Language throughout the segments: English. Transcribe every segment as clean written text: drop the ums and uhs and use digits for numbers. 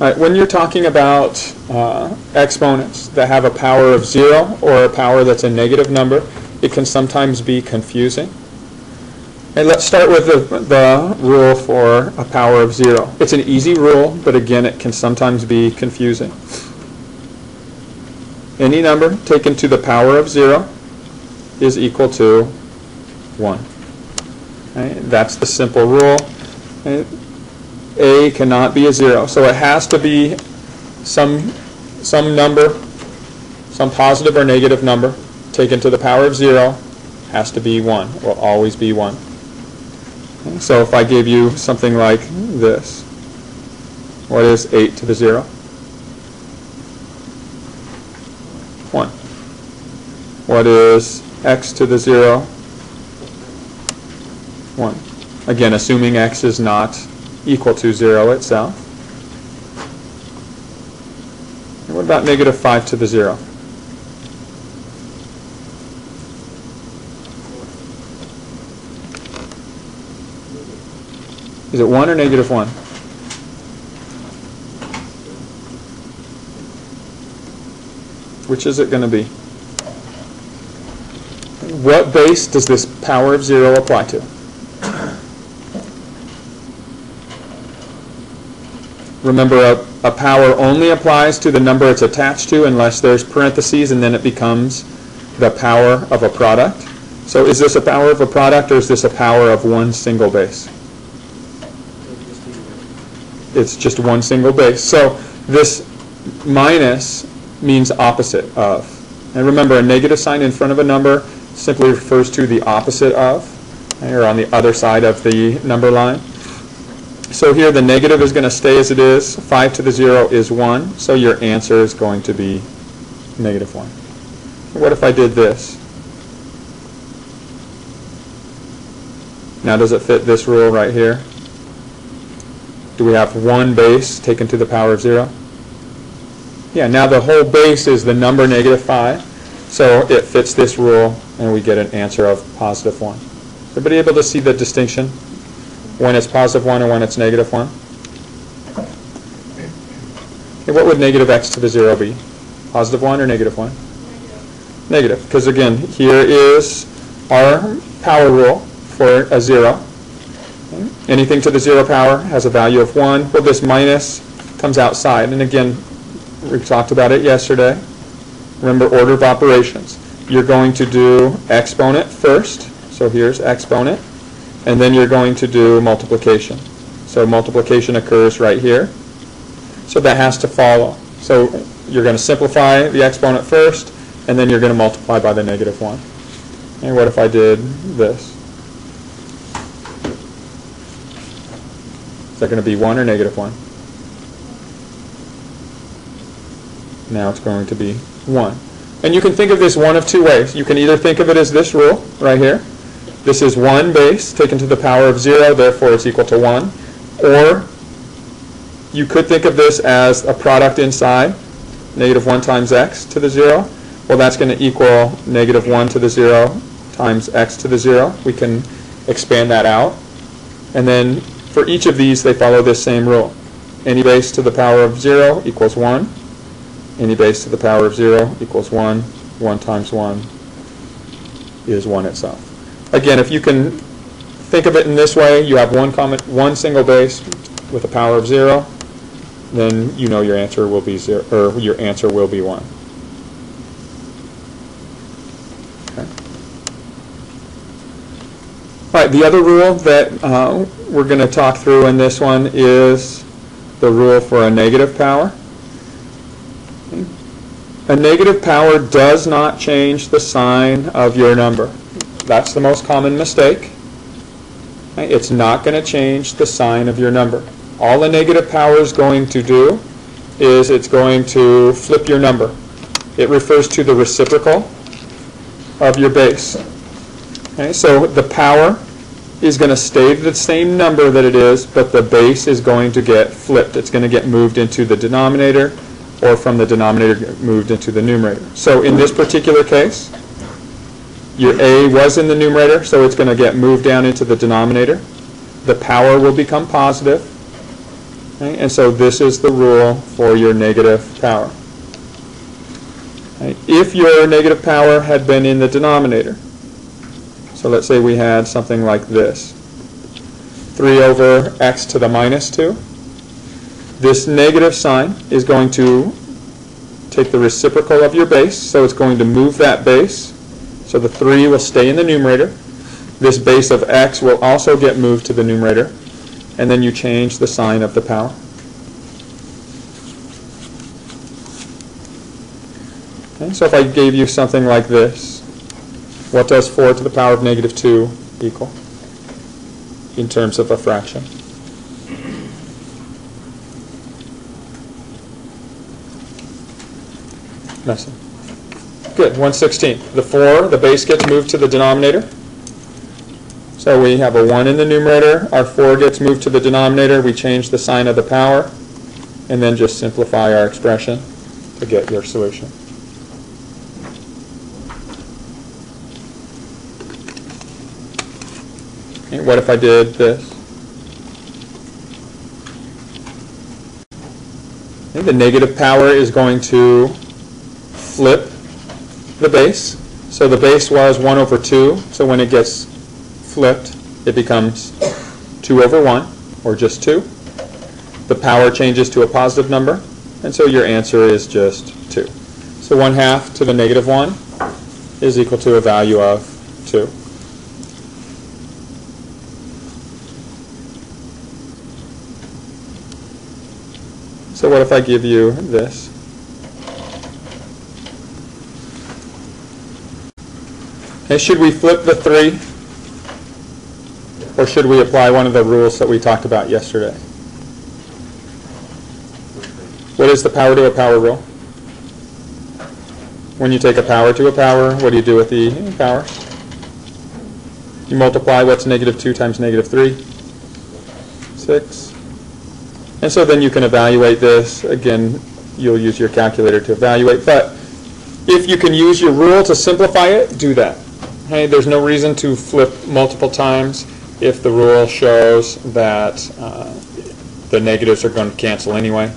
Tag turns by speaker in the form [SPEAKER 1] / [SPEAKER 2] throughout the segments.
[SPEAKER 1] All right, when you're talking about exponents that have a power of 0 or a power that's a negative number, it can sometimes be confusing. And let's start with the rule for a power of 0. It's an easy rule, but again, it can sometimes be confusing. Any number taken to the power of 0 is equal to 1. Right? That's the simple rule. Right? A cannot be a 0, so it has to be some number, some positive or negative number taken to the power of 0 has to be 1, will always be 1. Okay? So if I gave you something like this, what is 8 to the 0? 1. What is x to the 0? 1. Again, assuming x is not equal to 0 itself. And what about negative 5 to the 0? Is it 1 or negative 1? Which is it going to be? What base does this power of 0 apply to? Remember, a power only applies to the number it's attached to unless there's parentheses, and then it becomes the power of a product. So is this a power of a product, or is this a power of one single base? It's just one single base. So this minus means opposite of. And remember, a negative sign in front of a number simply refers to the opposite of, or on the other side of the number line. So here the negative is going to stay as it is. 5 to the 0 is 1, so your answer is going to be negative 1. What if I did this? Now does it fit this rule right here? Do we have one base taken to the power of 0? Yeah, now the whole base is the number negative 5, so it fits this rule, and we get an answer of positive 1. Everybody able to see the distinction when it's positive 1 or when it's negative 1? Okay, what would negative x to the 0 be? Positive 1 or negative 1? Negative, because again, here is our power rule for a 0. Okay. Anything to the 0 power has a value of 1. Well, this minus comes outside, and again, we talked about it yesterday. Remember, order of operations. You're going to do exponent first, so here's exponent, and then you're going to do multiplication. So multiplication occurs right here. So that has to follow. So you're going to simplify the exponent first, and then you're going to multiply by the negative 1. And what if I did this? Is that going to be 1 or negative 1? Now it's going to be 1. And you can think of this one of two ways. You can either think of it as this rule right here. This is one base taken to the power of 0, therefore it's equal to 1. Or you could think of this as a product inside, negative 1 times x to the 0. Well, that's going to equal negative 1 to the 0 times x to the 0. We can expand that out. And then for each of these, they follow this same rule. Any base to the power of 0 equals 1. Any base to the power of 0 equals 1. 1 times 1 is 1 itself. Again, if you can think of it in this way, you have one single base with a power of 0, then you know your answer will be 0, or your answer will be 1. Okay. All right, the other rule that we're going to talk through in this one is the rule for a negative power. Okay. A negative power does not change the sign of your number. That's the most common mistake. Okay. It's not going to change the sign of your number. All a negative power is going to do is it's going to flip your number. It refers to the reciprocal of your base. Okay, so the power is going to stay the same number that it is, but the base is going to get flipped. It's going to get moved into the denominator, or from the denominator moved into the numerator. So in this particular case, your a was in the numerator, so it's going to get moved down into the denominator. The power will become positive, Okay? And so this is the rule for your negative power. Okay? If your negative power had been in the denominator, so let's say we had something like this, 3 over x to the minus 2, this negative sign is going to take the reciprocal of your base, so it's going to move that base, so the 3 will stay in the numerator. This base of x will also get moved to the numerator, and then you change the sign of the power. Okay, so if I gave you something like this, what does 4 to the power of negative 2 equal in terms of a fraction? Nothing. Good, 1/16. The 4, the base gets moved to the denominator. So we have a 1 in the numerator. Our 4 gets moved to the denominator. We change the sign of the power, and then just simplify our expression to get your solution. Okay, what if I did this? Okay, the negative power is going to flip the base. So the base was 1 over 2. So when it gets flipped, it becomes 2 over 1, or just 2. The power changes to a positive number, and so your answer is just 2. So 1/2 to the negative 1 is equal to a value of 2. So what if I give you this? Okay, should we flip the 3? Or should we apply one of the rules that we talked about yesterday? What is the power to a power rule? When you take a power to a power, what do you do with the powers? You multiply what's negative 2 times negative 3? 6. And so then you can evaluate this. Again, you'll use your calculator to evaluate. But if you can use your rule to simplify it, do that. Okay, there's no reason to flip multiple times if the rule shows that the negatives are going to cancel anyway.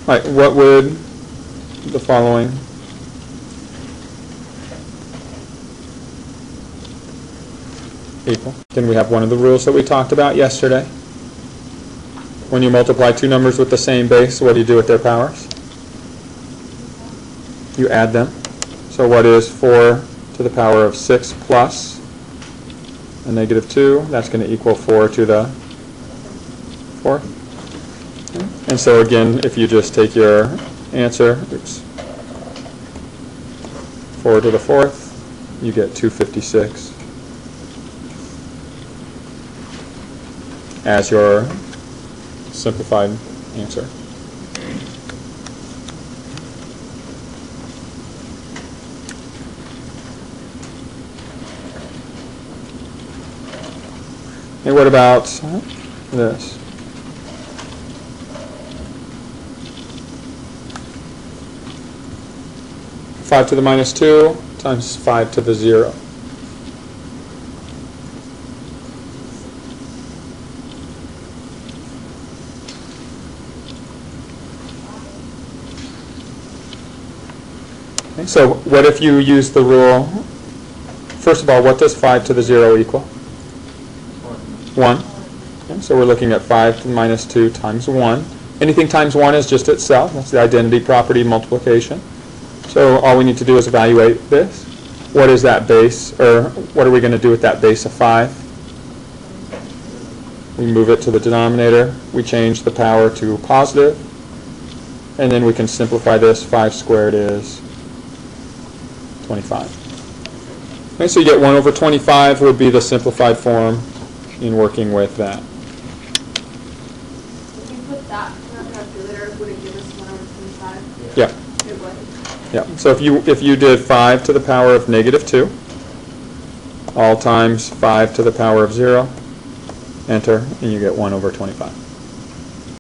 [SPEAKER 1] All right, what would the following equal? Then we have one of the rules that we talked about yesterday. When you multiply two numbers with the same base, what do you do with their powers? You add them. So what is 4 to the power of 6 plus a negative 2? That's going to equal 4 to the 4th. And so again, if you just take your answer, 4 to the 4th, you get 256 as your simplified answer. And what about this? Five to the minus 2 times 5 to the 0. Okay, so what if you use the rule? First of all, what does 5 to the 0 equal? 1. Okay, so we're looking at 5 to the minus 2 times 1. Anything times 1 is just itself. That's the identity property multiplication. So all we need to do is evaluate this. What is that base, or what are we going to do with that base of 5? We move it to the denominator. We change the power to positive. And then we can simplify this. 5 squared is 25. Okay, so you get 1 over 25 would be the simplified form in working with that.
[SPEAKER 2] If you put that in our calculator, would it give us 1 over 25?
[SPEAKER 1] Yeah.
[SPEAKER 2] It would.
[SPEAKER 1] Yeah. So if you did 5 to the power of negative 2, all times 5 to the power of 0, enter, and you get 1 over 25.